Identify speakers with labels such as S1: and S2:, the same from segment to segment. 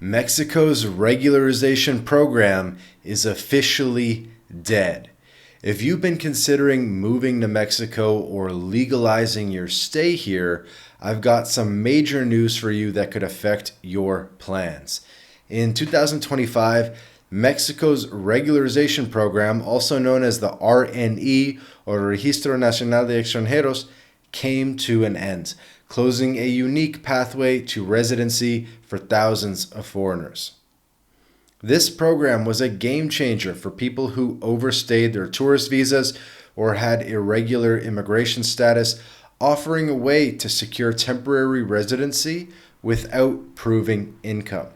S1: Mexico's regularization program is officially dead. If you've been considering moving to Mexico or legalizing your stay here, I've got some major news for you that could affect your plans. In 2025, Mexico's regularization program, also known as the RNE or Registro Nacional de Extranjeros, came to an end, closing a unique pathway to residency for thousands of foreigners. This program was a game changer for people who overstayed their tourist visas or had irregular immigration status, offering a way to secure temporary residency without proving income.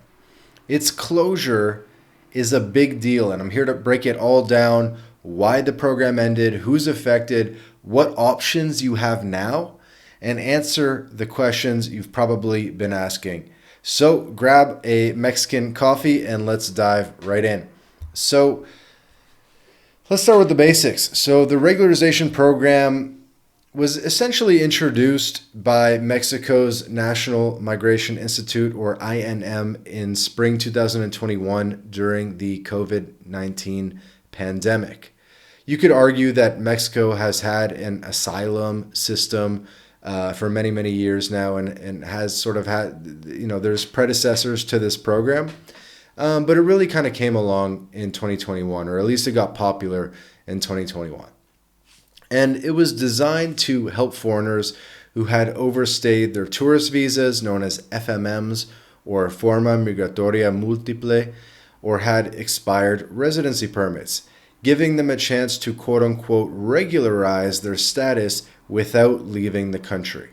S1: Its closure is a big deal, and I'm here to break it all down: why the program ended, who's affected, what options you have now, and answer the questions you've probably been asking. So grab a Mexican coffee and let's dive right in. So let's start with the basics. So the regularization program was essentially introduced by Mexico's National Migration Institute, or INM, in spring 2021 during the COVID-19 pandemic. You could argue that Mexico has had an asylum system for many, many years now and has sort of had, there's predecessors to this program. But it really kind of came along in 2021, or at least it got popular in 2021. And it was designed to help foreigners who had overstayed their tourist visas, known as FMMs, or Forma Migratoria Múltiple, or had expired residency permits, giving them a chance to quote-unquote regularize their status without leaving the country.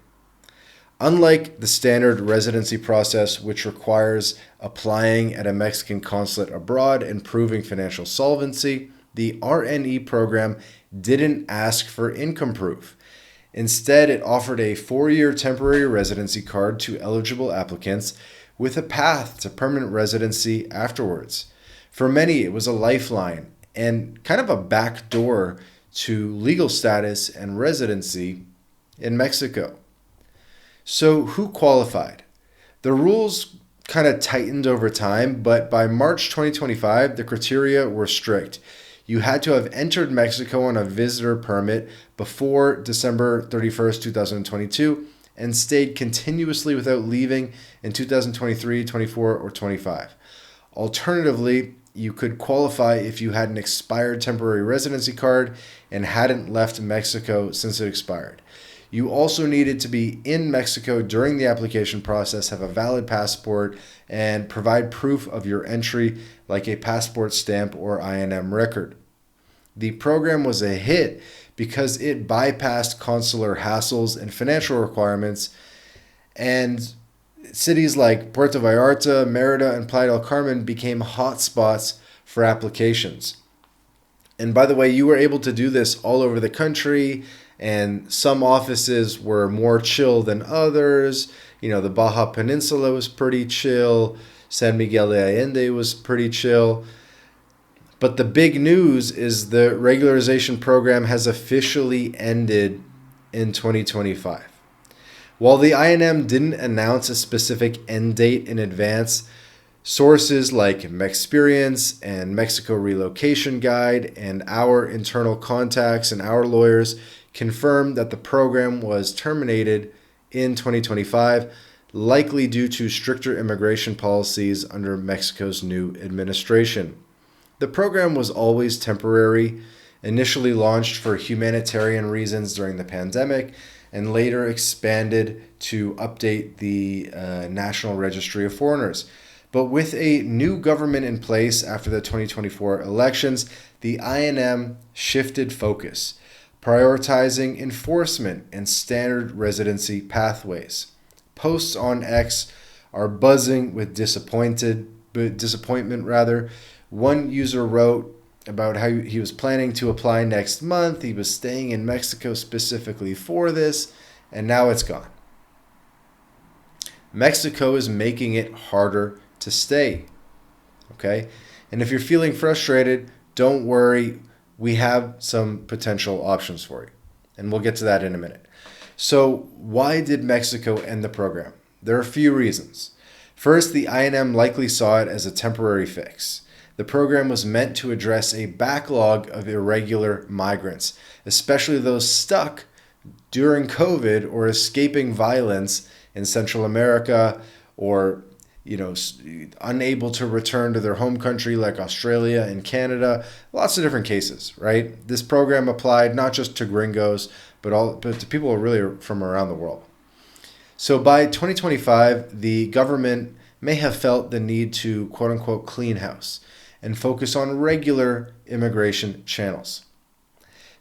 S1: Unlike the standard residency process, which requires applying at a Mexican consulate abroad and proving financial solvency, the RNE program didn't ask for income proof. Instead, it offered a 4-year temporary residency card to eligible applicants with a path to permanent residency afterwards. For many, it was a lifeline and kind of a backdoor to legal status and residency in Mexico. So who qualified? The rules kind of tightened over time, but by March 2025, the criteria were strict. You had to have entered Mexico on a visitor permit before December 31st, 2022, and stayed continuously without leaving in 2023, 24, or 25. Alternatively, you could qualify if you had an expired temporary residency card and hadn't left Mexico since it expired. You also needed to be in Mexico during the application process, have a valid passport, and provide proof of your entry, like a passport stamp or INM record. The program was a hit because it bypassed consular hassles and financial requirements, and cities like Puerto Vallarta, Merida, and Playa del Carmen became hotspots for applications. And by the way, you were able to do this all over the country, and some offices were more chill than others. The Baja Peninsula was pretty chill. San Miguel de Allende was pretty chill. But the big news is the regularization program has officially ended in 2025. While the INM didn't announce a specific end date in advance, sources like Mexperience and Mexico Relocation Guide and our internal contacts and our lawyers confirmed that the program was terminated in 2025, likely due to stricter immigration policies under Mexico's new administration. The program was always temporary, initially launched for humanitarian reasons during the pandemic, and later expanded to update the National Registry of Foreigners. But with a new government in place after the 2024 elections, the INM shifted focus, prioritizing enforcement and standard residency pathways. Posts on X are buzzing with disappointment. One user wrote about how he was planning to apply next month. He was staying in Mexico specifically for this, and now it's gone. Mexico is making it harder to stay. Okay? And if you're feeling frustrated, don't worry. We have some potential options for you. And we'll get to that in a minute. So why did Mexico end the program? There are a few reasons. First, the INM likely saw it as a temporary fix. The program was meant to address a backlog of irregular migrants, especially those stuck during COVID or escaping violence in Central America, or unable to return to their home country like Australia and Canada. Lots of different cases, right? This program applied not just to gringos, but to people really from around the world. So by 2025, the government may have felt the need to quote unquote clean house and focus on regular immigration channels.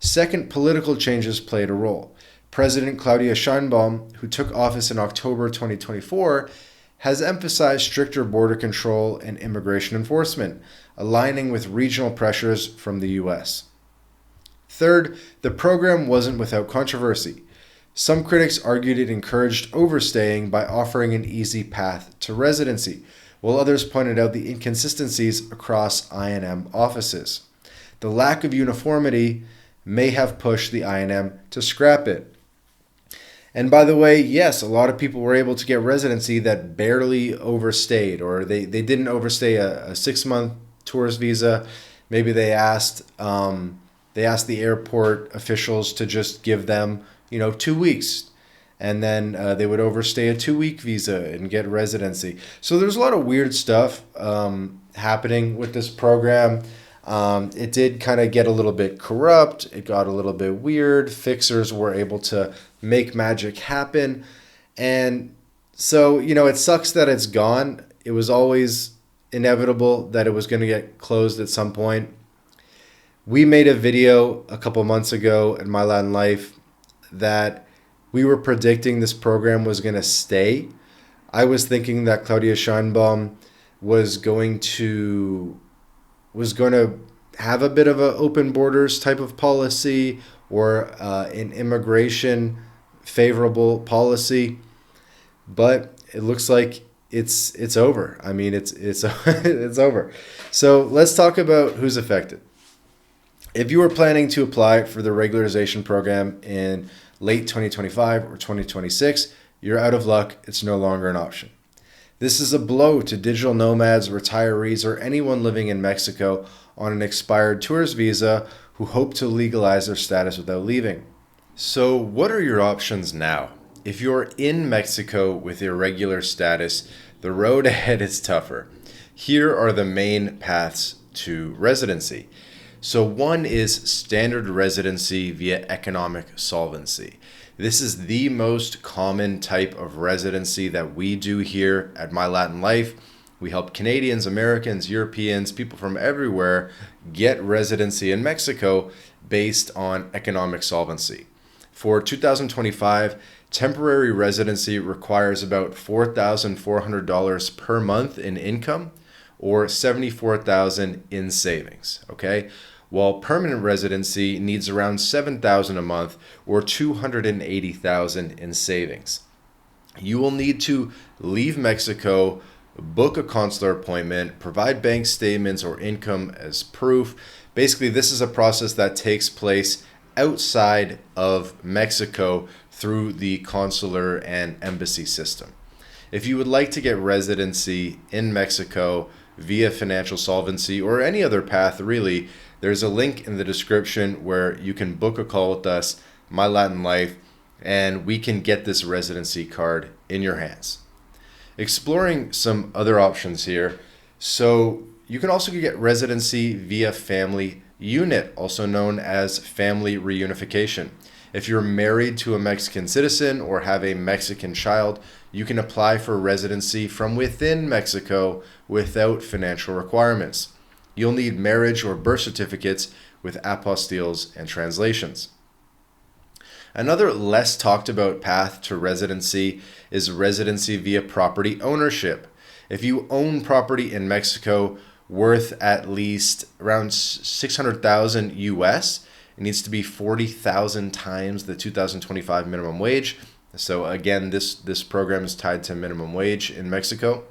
S1: Second, political changes played a role. President Claudia Sheinbaum, who took office in October 2024, has emphasized stricter border control and immigration enforcement, aligning with regional pressures from the U.S. Third, the program wasn't without controversy. Some critics argued it encouraged overstaying by offering an easy path to residency, while others pointed out the inconsistencies across INM offices. The lack of uniformity may have pushed the INM to scrap it. And by the way, yes, a lot of people were able to get residency that barely overstayed, or they didn't overstay a 6-month tourist visa. Maybe they asked the airport officials to just give them 2 weeks, and then they would overstay a 2-week visa and get residency. So there's a lot of weird stuff happening with this program. It did kind of get a little bit corrupt. It got a little bit weird. Fixers were able to make magic happen. And so, it sucks that it's gone. It was always inevitable that it was going to get closed at some point. We made a video a couple months ago at MyLatinLife that we were predicting this program was going to stay. I was thinking that Claudia Sheinbaum was going to have a bit of an open borders type of policy, or an immigration favorable policy, but it looks like it's over. I mean, it's it's over. So let's talk about who's affected. If you were planning to apply for the regularization program in late 2025 or 2026, you're out of luck. It's no longer an option. This is a blow to digital nomads, retirees, or anyone living in Mexico on an expired tourist visa who hope to legalize their status without leaving. So what are your options now? If you're in Mexico with irregular status, the road ahead is tougher. Here are the main paths to residency. So one is standard residency via economic solvency. This is the most common type of residency that we do here at MyLatinLife. We help Canadians, Americans, Europeans, people from everywhere get residency in Mexico based on economic solvency. For 2025, temporary residency requires about $4,400 per month in income, or $74,000 in savings, okay? While permanent residency needs around $7,000 a month, or $280,000 in savings. You will need to leave Mexico, book a consular appointment, provide bank statements or income as proof. Basically, this is a process that takes place outside of Mexico through the consular and embassy system. If you would like to get residency in Mexico via financial solvency or any other path really, there's a link in the description where you can book a call with us, MyLatinLife, and we can get this residency card in your hands. Exploring some other options here. So you can also get residency via family unit, also known as family reunification. If you're married to a Mexican citizen or have a Mexican child, you can apply for residency from within Mexico without financial requirements. You'll need marriage or birth certificates with apostilles and translations. Another less talked about path to residency is residency via property ownership. If you own property in Mexico worth at least around $600,000 US, it needs to be 40,000 times the 2025 minimum wage. So again, this program is tied to minimum wage in Mexico.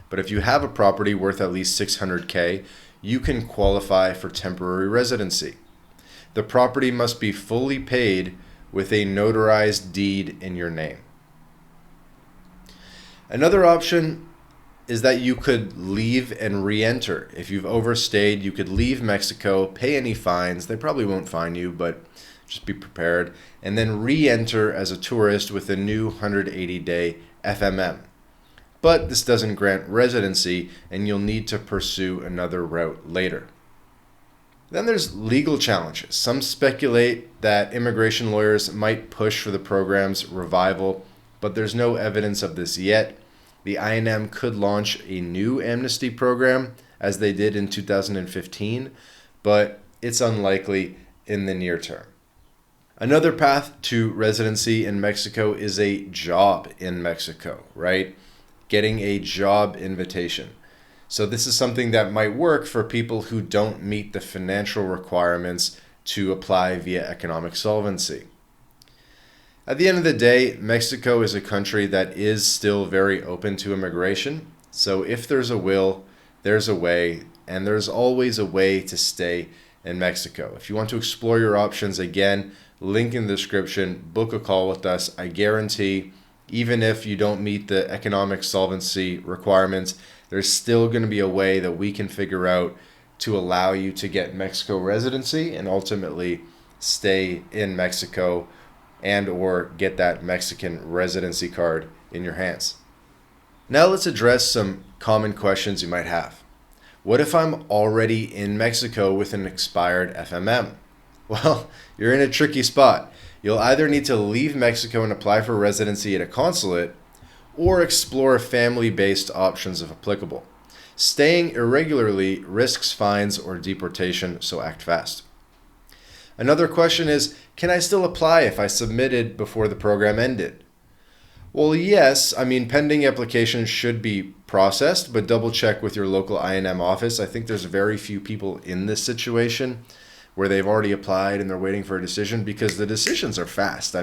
S1: But if you have a property worth at least $600K, you can qualify for temporary residency. The property must be fully paid with a notarized deed in your name. Another option is that you could leave and re-enter. If you've overstayed, you could leave Mexico, pay any fines. They probably won't fine you, but just be prepared. And then re-enter as a tourist with a new 180-day FMM. But this doesn't grant residency, and you'll need to pursue another route later. Then there's legal challenges. Some speculate that immigration lawyers might push for the program's revival, but there's no evidence of this yet. The INM could launch a new amnesty program, as they did in 2015, but it's unlikely in the near term. Another path to residency in Mexico is a job in Mexico, right? Getting a job invitation. So this is something that might work for people who don't meet the financial requirements to apply via economic solvency. At the end of the day, Mexico is a country that is still very open to immigration. So if there's a will, there's a way, and there's always a way to stay in Mexico. If you want to explore your options, again, link in the description, book a call with us. I guarantee, even if you don't meet the economic solvency requirements, there's still going to be a way that we can figure out to allow you to get Mexico residency and ultimately stay in Mexico and or get that Mexican residency card in your hands. Now let's address some common questions you might have. What if I'm already in Mexico with an expired FMM? Well, you're in a tricky spot. You'll either need to leave Mexico and apply for residency at a consulate, or explore family-based options if applicable. Staying irregularly risks fines or deportation, so act fast. Another question is, can I still apply if I submitted before the program ended? Well, yes. Pending applications should be processed, but double check with your local INM office. I think there's very few people in this situation where they've already applied and they're waiting for a decision, because the decisions are fast.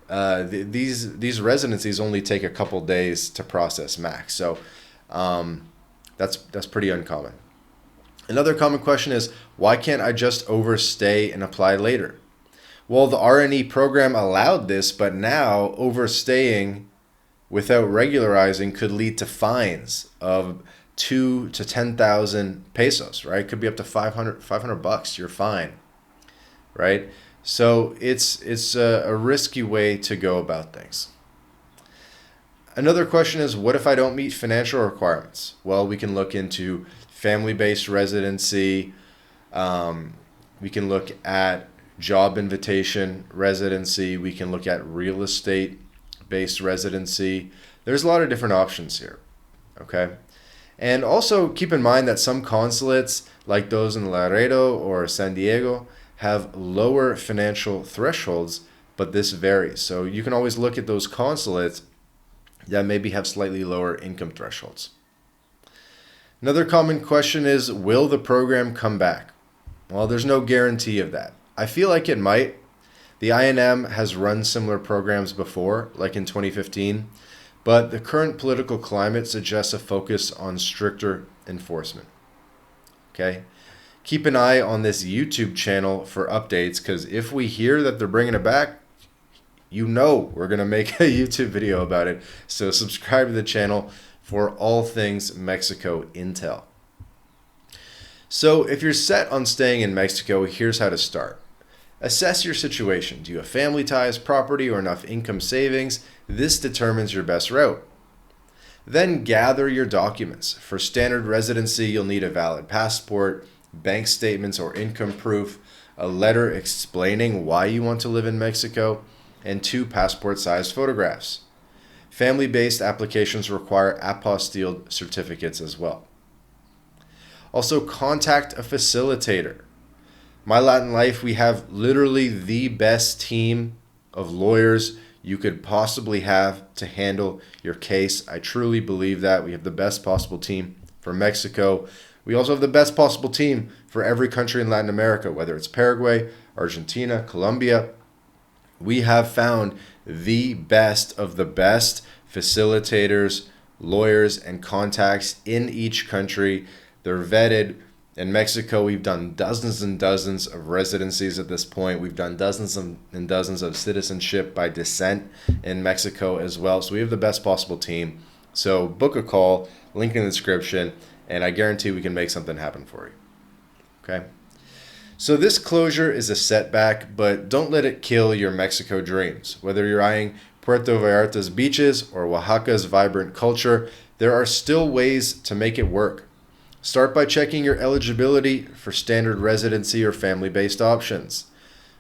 S1: These residencies only take a couple days to process max. So that's pretty uncommon. Another common question is, why can't I just overstay and apply later? Well, the RNE program allowed this, but now overstaying without regularizing could lead to fines of 2,000 to 10,000 pesos, right? Could be up to $500 your fine, right? So it's a risky way to go about things. Another question is, what if I don't meet financial requirements? Well, we can look into family-based residency. We can look at job invitation residency. We can look at real estate-based residency. There's a lot of different options here, okay? And also keep in mind that some consulates, like those in Laredo or San Diego, have lower financial thresholds, but this varies. So you can always look at those consulates that maybe have slightly lower income thresholds. Another common question is, will the program come back? Well, there's no guarantee of that. I feel like it might. The INM has run similar programs before, like in 2015, but the current political climate suggests a focus on stricter enforcement. Okay? Keep an eye on this YouTube channel for updates, because if we hear that they're bringing it back, we're going to make a YouTube video about it. So subscribe to the channel for all things Mexico intel. So if you're set on staying in Mexico, here's how to start. Assess your situation. Do you have family ties, property, or enough income savings? This determines your best route. Then gather your documents. For standard residency, you'll need a valid passport, bank statements or income proof, a letter explaining why you want to live in Mexico, and 2 passport-sized photographs. Family-based applications require apostilled certificates as well. Also, contact a facilitator. MyLatinLife, we have literally the best team of lawyers you could possibly have to handle your case. I truly believe that. We have the best possible team for Mexico. We also have the best possible team for every country in Latin America, whether it's Paraguay, Argentina, Colombia. We have found the best of the best facilitators, lawyers, and contacts in each country. They're vetted. In Mexico, we've done dozens and dozens of residencies at this point. We've done dozens and dozens of citizenship by descent in Mexico as well. So we have the best possible team. So book a call, link in the description, and I guarantee we can make something happen for you. Okay? So this closure is a setback, but don't let it kill your Mexico dreams. Whether you're eyeing Puerto Vallarta's beaches or Oaxaca's vibrant culture, there are still ways to make it work. Start by checking your eligibility for standard residency or family-based options.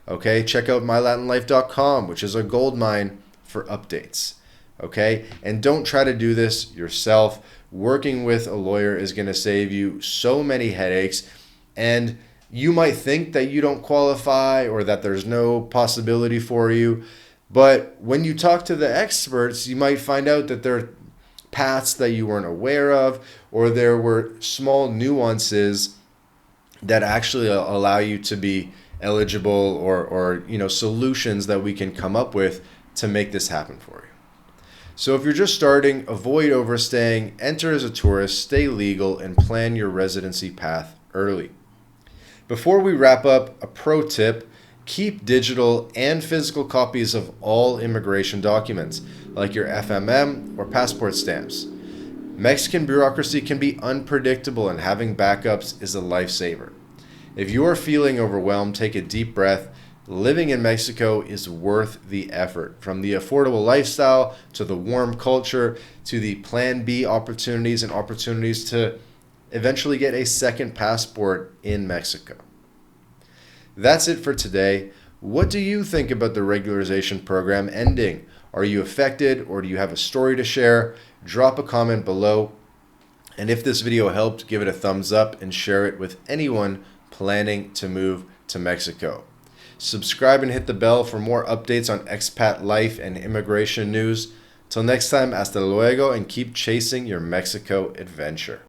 S1: Okay, check out MyLatinLife.com, which is a goldmine for updates. Okay, and don't try to do this yourself. Working with a lawyer is going to save you so many headaches, and you might think that you don't qualify or that there's no possibility for you, but when you talk to the experts, you might find out that there are paths that you weren't aware of, or there were small nuances that actually allow you to be eligible, or solutions that we can come up with to make this happen for you. So if you're just starting, avoid overstaying, enter as a tourist, stay legal, and plan your residency path early. Before we wrap up, a pro tip: keep digital and physical copies of all immigration documents, like your FMM or passport stamps. Mexican bureaucracy can be unpredictable, and having backups is a lifesaver. If you are feeling overwhelmed, take a deep breath. Living in Mexico is worth the effort. From the affordable lifestyle to the warm culture to the Plan B opportunities and opportunities to eventually get a second passport in Mexico. That's it for today. What do you think about the regularization program ending? Are you affected, or do you have a story to share? Drop a comment below. And if this video helped, give it a thumbs up and share it with anyone planning to move to Mexico. Subscribe and hit the bell for more updates on expat life and immigration news. Till next time, hasta luego, and keep chasing your Mexico adventure.